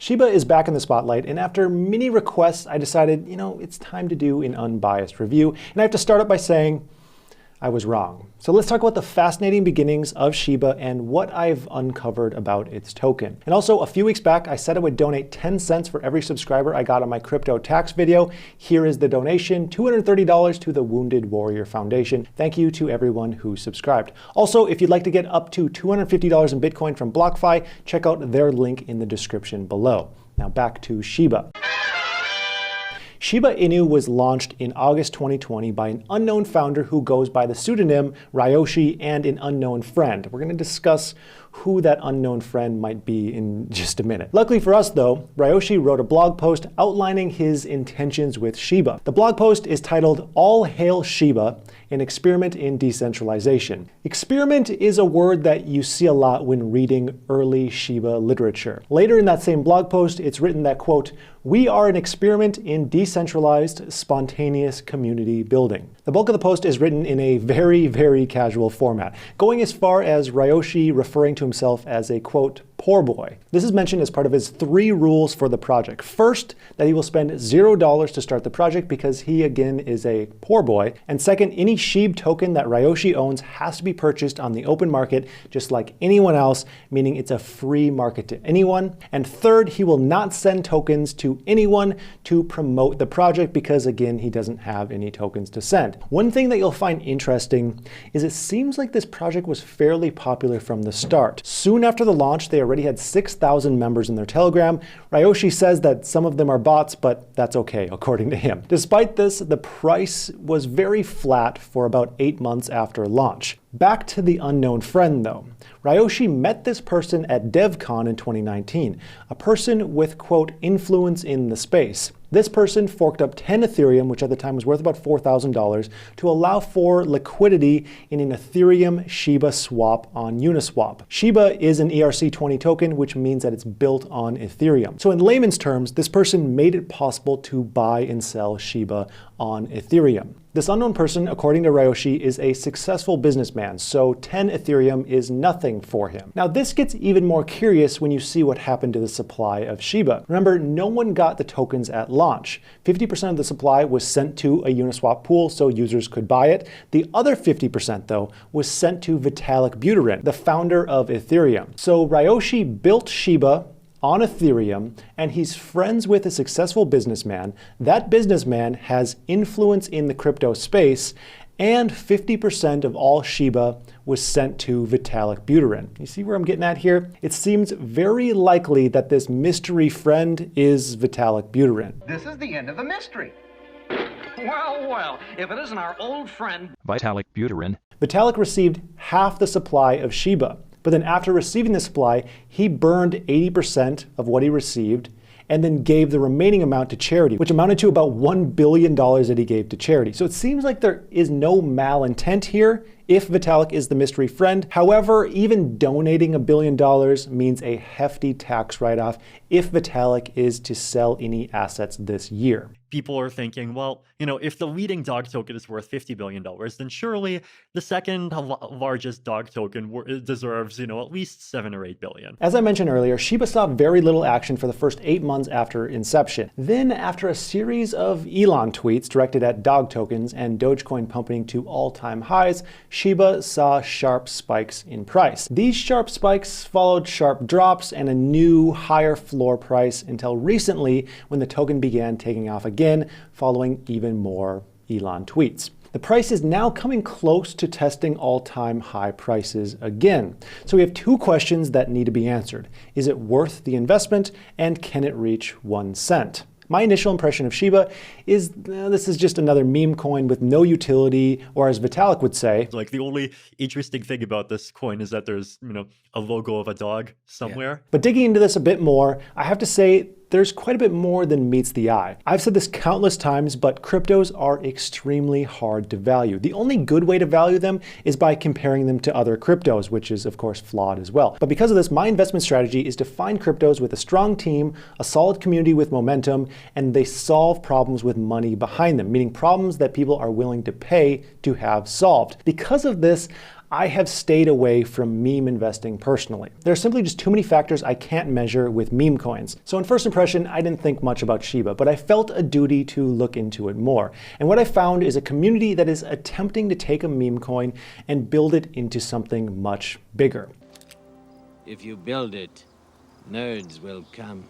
Shiba is back in the spotlight, and after many requests, I decided, it's time to do an unbiased review. And I have to start up by saying, I was wrong. So let's talk about the fascinating beginnings of Shiba and what I've uncovered about its token. And also, a few weeks back, I said I would donate 10 cents for every subscriber I got on my crypto tax video. Here is the donation, $230 to the Wounded Warrior Foundation. Thank you to everyone who subscribed. Also, if you'd like to get up to $250 in Bitcoin from BlockFi, check out their link in the description below. Now back to Shiba. Shiba Inu was launched in August 2020 by an unknown founder who goes by the pseudonym Ryoshi and an unknown friend. We're going to discuss who that unknown friend might be in just a minute. Luckily for us though, Ryoshi wrote a blog post outlining his intentions with Shiba. The blog post is titled All Hail Shiba, an experiment in decentralization. Experiment is a word that you see a lot when reading early Shiba literature. Later in that same blog post, it's written that, quote, "We are an experiment in decentralized, spontaneous community building." The bulk of the post is written in a very, very casual format, going as far as Ryoshi referring to himself as a, quote, poor boy. This is mentioned as part of his 3 rules for the project. First, that he will spend $0 to start the project because he, again, is a poor boy. And second, any SHIB token that Ryoshi owns has to be purchased on the open market just like anyone else, meaning it's a free market to anyone. And third, he will not send tokens to anyone to promote the project because, again, he doesn't have any tokens to send. One thing that you'll find interesting is it seems like this project was fairly popular from the start. Soon after the launch, they already had 6,000 members in their Telegram. Ryoshi says that some of them are bots, but that's okay, according to him. Despite this, the price was very flat for about 8 months after launch. Back to the unknown friend though. Ryoshi met this person at DevCon in 2019, a person with, quote, influence in the space. This person forked up 10 Ethereum, which at the time was worth about $4,000, to allow for liquidity in an Ethereum Shiba swap on Uniswap. Shiba is an ERC20 token, which means that it's built on Ethereum. So in layman's terms, this person made it possible to buy and sell Shiba on Ethereum. This unknown person, according to Ryoshi, is a successful businessman, so 10 Ethereum is nothing for him. Now this gets even more curious when you see what happened to the supply of Shiba. Remember, no one got the tokens at launch. 50% of the supply was sent to a Uniswap pool so users could buy it. The other 50% though was sent to Vitalik Buterin, the founder of Ethereum. So Ryoshi built Shiba on Ethereum, and he's friends with a successful businessman. That businessman has influence in the crypto space, and 50% of all Shiba was sent to Vitalik Buterin. You see where I'm getting at here? It seems very likely that this mystery friend is Vitalik Buterin. This is the end of the mystery. Well, if it isn't our old friend Vitalik Buterin. Vitalik received half the supply of Shiba. But then after receiving the supply, he burned 80% of what he received and then gave the remaining amount to charity, which amounted to about $1 billion that he gave to charity. So it seems like there is no malintent here if Vitalik is the mystery friend. However, even donating $1 billion means a hefty tax write-off if Vitalik is to sell any assets this year. People are thinking, well, if the leading dog token is worth $50 billion, then surely the second largest dog token deserves, at least 7 or 8 billion. As I mentioned earlier, Shiba saw very little action for the first 8 months after inception. Then, after a series of Elon tweets directed at dog tokens and Dogecoin pumping to all-time highs, Shiba saw sharp spikes in price. These sharp spikes followed sharp drops and a new higher floor price until recently when the token began taking off again, following even more Elon tweets. The price is now coming close to testing all-time high prices again. So we have 2 questions that need to be answered. Is it worth the investment, and can it reach 1 cent? My initial impression of Shiba is this is just another meme coin with no utility, or as Vitalik would say, like the only interesting thing about this coin is that there's, a logo of a dog somewhere. Yeah. But digging into this a bit more, I have to say there's quite a bit more than meets the eye. I've said this countless times, but cryptos are extremely hard to value. The only good way to value them is by comparing them to other cryptos, which is of course flawed as well. But because of this, my investment strategy is to find cryptos with a strong team, a solid community with momentum, and they solve problems with money behind them, meaning problems that people are willing to pay to have solved. Because of this, I have stayed away from meme investing personally. There are simply just too many factors I can't measure with meme coins. So in first impression, I didn't think much about Shiba, but I felt a duty to look into it more. And what I found is a community that is attempting to take a meme coin and build it into something much bigger. If you build it, nerds will come.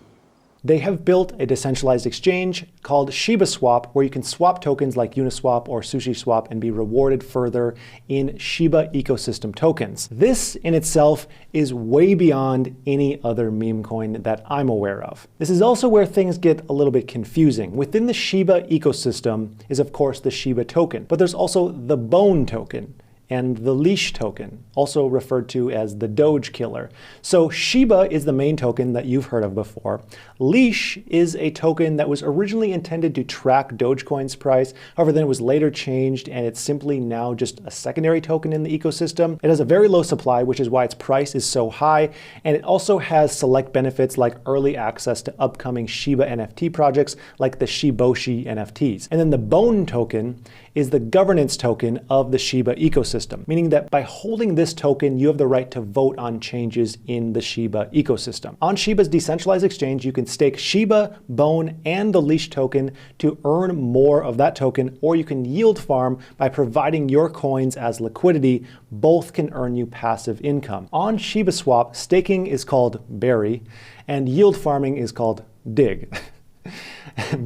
They have built a decentralized exchange called Shiba Swap, where you can swap tokens like Uniswap or SushiSwap and be rewarded further in Shiba ecosystem tokens. This in itself is way beyond any other meme coin that I'm aware of. This is also where things get a little bit confusing. Within the Shiba ecosystem is of course the Shiba token, but there's also the Bone token and the Leash token, also referred to as the Doge Killer. So Shiba is the main token that you've heard of before. Leash is a token that was originally intended to track Dogecoin's price. However, then it was later changed and it's simply now just a secondary token in the ecosystem. It has a very low supply, which is why its price is so high. And it also has select benefits like early access to upcoming Shiba NFT projects like the Shiboshi NFTs. And then the Bone token is the governance token of the Shiba ecosystem, meaning that by holding this token, you have the right to vote on changes in the Shiba ecosystem. On Shiba's decentralized exchange, you can stake Shiba, Bone, and the Leash token to earn more of that token, or you can yield farm by providing your coins as liquidity. Both can earn you passive income. On Shiba Swap, staking is called bury, and yield farming is called dig.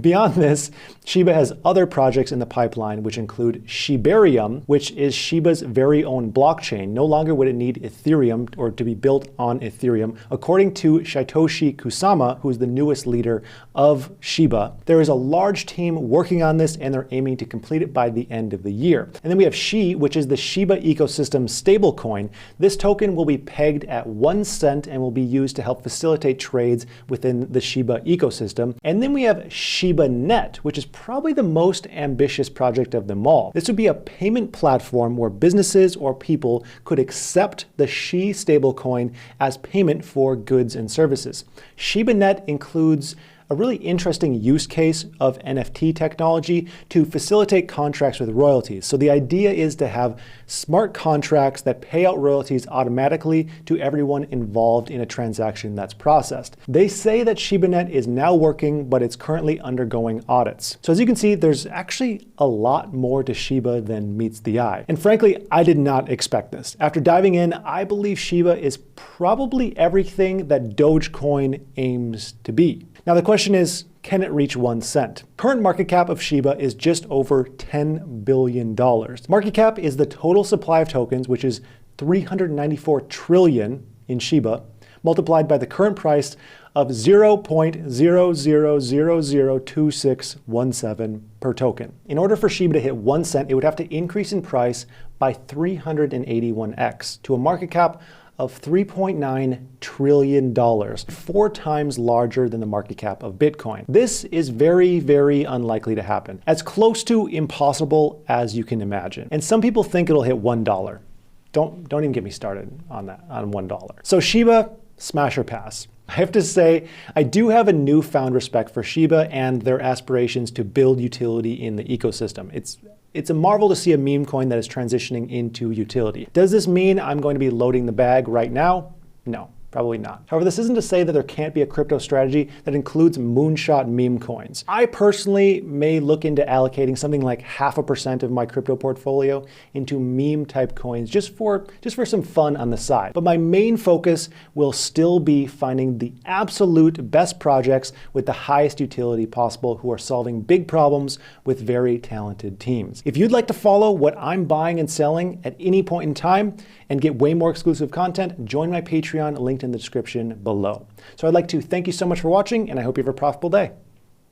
Beyond this, Shiba has other projects in the pipeline, which include Shibarium, which is Shiba's very own blockchain. No longer would it need Ethereum or to be built on Ethereum. According to Satoshi Kusama, who is the newest leader of Shiba, there is a large team working on this and they're aiming to complete it by the end of the year. And then we have Shi, which is the Shiba ecosystem stablecoin. This token will be pegged at 1 cent and will be used to help facilitate trades within the Shiba ecosystem. And then we have ShibaNet, which is probably the most ambitious project of them all. This would be a payment platform where businesses or people could accept the Shi stablecoin as payment for goods and services. ShibaNet includes a really interesting use case of NFT technology to facilitate contracts with royalties. So the idea is to have smart contracts that pay out royalties automatically to everyone involved in a transaction that's processed. They say that ShibaNet is now working, but it's currently undergoing audits. So as you can see, there's actually a lot more to Shiba than meets the eye. And frankly, I did not expect this. After diving in, I believe Shiba is probably everything that Dogecoin aims to be. Now the question is, can it reach 1 cent? Current market cap of Shiba is just over $10 billion. Market cap is the total supply of tokens, which is 394 trillion in Shiba, multiplied by the current price of 0.00002617 per token. In order for Shiba to hit 1 cent, it would have to increase in price by 381x to a market cap of $3.9 trillion, 4 times larger than the market cap of Bitcoin. This is very, very unlikely to happen, as close to impossible as you can imagine. And some people think it'll hit $1. Don't even get me started on that, on $1. So Shiba, smash or pass? I have to say, I do have a newfound respect for Shiba and their aspirations to build utility in the ecosystem. It's a marvel to see a meme coin that is transitioning into utility. Does this mean I'm going to be loading the bag right now? No. Probably not. However, this isn't to say that there can't be a crypto strategy that includes moonshot meme coins. I personally may look into allocating something like 0.5% of my crypto portfolio into meme type coins just for some fun on the side. But my main focus will still be finding the absolute best projects with the highest utility possible who are solving big problems with very talented teams. If you'd like to follow what I'm buying and selling at any point in time and get way more exclusive content, join my Patreon linked in the description below. So I'd like to thank you so much for watching, and I hope you have a profitable day.